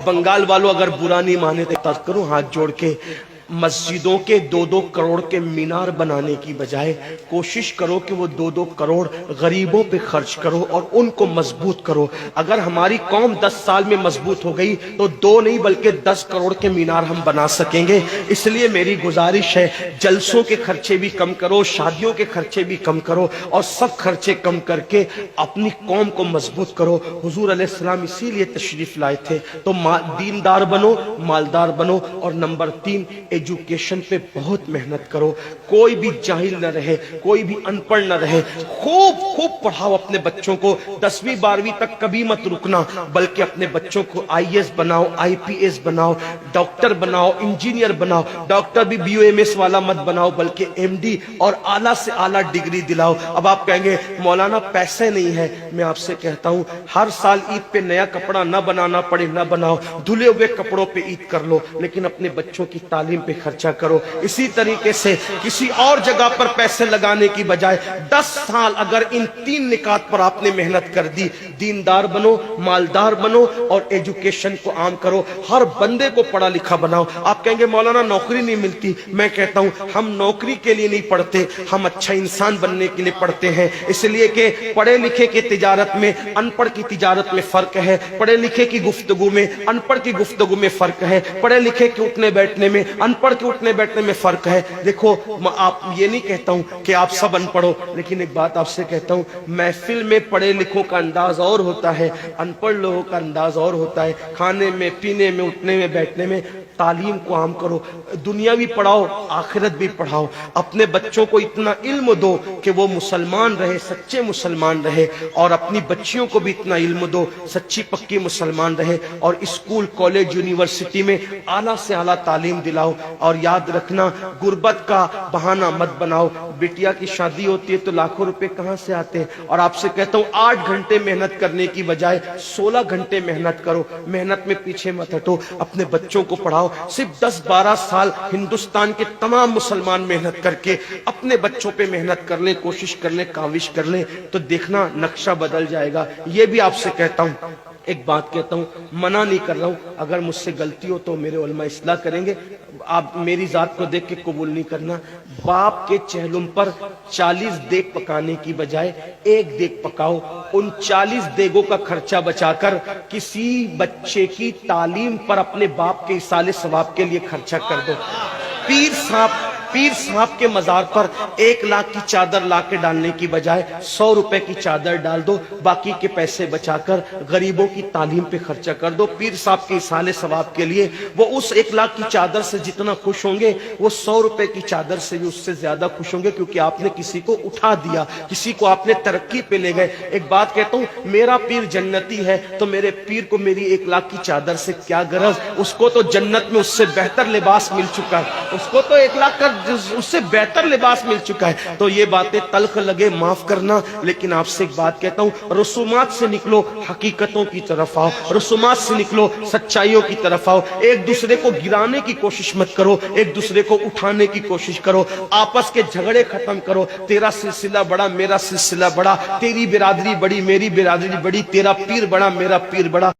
بنگال والوں اگر برا نہیں مانے تو تذ کروں ہاتھ جوڑ کے، مسجدوں کے 2-2 کروڑ کے مینار بنانے کی بجائے کوشش کرو کہ وہ 2-2 کروڑ غریبوں پہ خرچ کرو اور ان کو مضبوط کرو۔ اگر ہماری قوم 10 سال میں مضبوط ہو گئی تو 2 نہیں بلکہ 10 کروڑ کے مینار ہم بنا سکیں گے۔ اس لیے میری گزارش ہے، جلسوں کے خرچے بھی کم کرو، شادیوں کے خرچے بھی کم کرو، اور سب خرچے کم کر کے اپنی قوم کو مضبوط کرو۔ حضور علیہ السلام اسی لیے تشریف لائے تھے۔ تو دیندار بنو، مالدار بنو، اور نمبر 3 ایجوکیشن پہ بہت محنت کرو۔ کوئی بھی جاہل نہ رہے، کوئی بھی ان پڑھ نہ رہے، خوب پڑھاؤ اپنے بچوں کو۔ 10ویں 12ویں تک کبھی مت رکنا، بلکہ اپنے بچوں کو IAS بناؤ، IPS بناؤ، ڈاکٹر بناؤ، انجینئر بناؤ۔ ڈاکٹر بھی BUMS والا مت بناؤ، بلکہ MD اور اعلیٰ سے اعلیٰ ڈگری دلاؤ۔ اب آپ کہیں گے مولانا پیسے نہیں ہے، میں آپ سے کہتا ہوں ہر سال عید پہ نیا کپڑا نہ بنانا پڑے نہ بناؤ، دھلے ہوئے کپڑوں پہ عید کر لو، لیکن اپنے بچوں کی تعلیم پہ خرچہ کرو۔ اسی طریقے سے کسی اور جگہ پر پیسے لگانے کی بجائے 10 سال اگر ان 3 نکات پر آپ نے محنت کر دی، دیندار بنو، مالدار بنو، اور ایجوکیشن کو عام کرو، ہر بندے کو پڑھا لکھا بناؤ۔ آپ کہیں گے مولانا نوکری نہیں ملتی، میں کہتا ہوں ہم نوکری کے لیے نہیں پڑھتے، ہم اچھا انسان بننے کے لیے پڑھتے ہیں۔ اس لیے کہ پڑھے لکھے کی تجارت میں ان پڑھ کی تجارت میں فرق ہے، پڑھے لکھے کی گفتگو میں ان پڑھ کی گفتگو میں فرق ہے، پڑھے لکھے کے اٹھنے بیٹھنے میں ان پڑھ کے اٹھنے بیٹھنے میں فرق ہے۔ دیکھو آپ یہ نہیں کہتا ہوں کہ آپ سب ان پڑھو، لیکن ایک بات آپ سے کہتا ہوں، محفل میں پڑھے لکھوں کا انداز اور ہوتا ہے، ان پڑھ لوگوں کا انداز اور ہوتا ہے۔ کھانے میں، پینے میں، اٹھنے میں، بیٹھنے میں تعلیم کو عام کرو، دنیا بھی پڑھاؤ، آخرت بھی پڑھاؤ۔ اپنے بچوں کو اتنا علم دو کہ وہ مسلمان رہے، سچے مسلمان رہے، اور اپنی بچیوں کو بھی اتنا علم دو سچی پکی مسلمان رہے، اور اسکول، کالج، یونیورسٹی میں اعلیٰ سے اعلیٰ تعلیم دلاؤ۔ اور یاد رکھنا، غربت کا بہانہ مت بناؤ۔ بیٹیا کی شادی ہوتی ہے تو لاکھوں روپے کہاں سے آتے ہیں؟ اور آپ سے کہتا ہوں 8 گھنٹے محنت کرنے کی بجائے 16 گھنٹے محنت کرو، محنت میں پیچھے مت ہٹو، اپنے بچوں کو پڑھاؤ۔ صرف 10-12 سال ہندوستان کے تمام مسلمان محنت کر کے اپنے بچوں پہ محنت کر لیں، کوشش کر لیں، کاوش کر لیں، تو دیکھنا نقشہ بدل جائے گا۔ یہ بھی آپ سے کہتا ہوں، ایک بات کہتا ہوں، منع نہیں کر رہا ہوں، اگر مجھ سے غلطی ہو تو میرے علماء اصلاح کریں گے، آپ میری ذات کو دیکھ کے قبول نہیں کرنا۔ باپ کے چہلم پر 40 دیگ پکانے کی بجائے 1 دیگ پکاؤ، ان 40 دیگوں کا خرچہ بچا کر کسی بچے کی تعلیم پر اپنے باپ کے ایصال ثواب کے لیے خرچہ کر دو۔ پیر صاحب کے مزار پر 1 لاکھ کی چادر لا کے ڈالنے کی بجائے 100 روپے کی چادر ڈال دو، باقی کے پیسے بچا کر غریبوں کی تعلیم پہ خرچہ کر دو۔ پیر صاحب کے ایصال ثواب کے لیے وہ اس 1 لاکھ کی چادر سے جتنا خوش ہوں گے، وہ 100 روپے کی چادر سے بھی اس سے زیادہ خوش ہوں گے، کیونکہ آپ نے کسی کو اٹھا دیا، کسی کو آپ نے ترقی پہ لے گئے۔ ایک بات کہتا ہوں، میرا پیر جنتی ہے تو میرے پیر کو میری 1 لاکھ کی چادر سے کیا غرض؟ اس کو تو جنت میں اس سے بہتر لباس مل چکا ہے، اس کو تو 1 لاکھ کا اس سے بہتر لباس مل چکا ہے۔ تو یہ باتیں تلخ لگے معاف کرنا، لیکن آپ سے ایک بات کہتا ہوں، رسومات سے نکلو، حقیقتوں کی طرف آؤ، رسومات سے نکلو، سچائیوں کی طرف آؤ۔ ایک دوسرے کو گرانے کی کوشش مت کرو، ایک دوسرے کو اٹھانے کی کوشش کرو، آپس کے جھگڑے ختم کرو۔ تیرا سلسلہ بڑا، میرا سلسلہ بڑا، تیری برادری بڑی، میری برادری بڑی، تیرا پیر بڑا، میرا پیر بڑا۔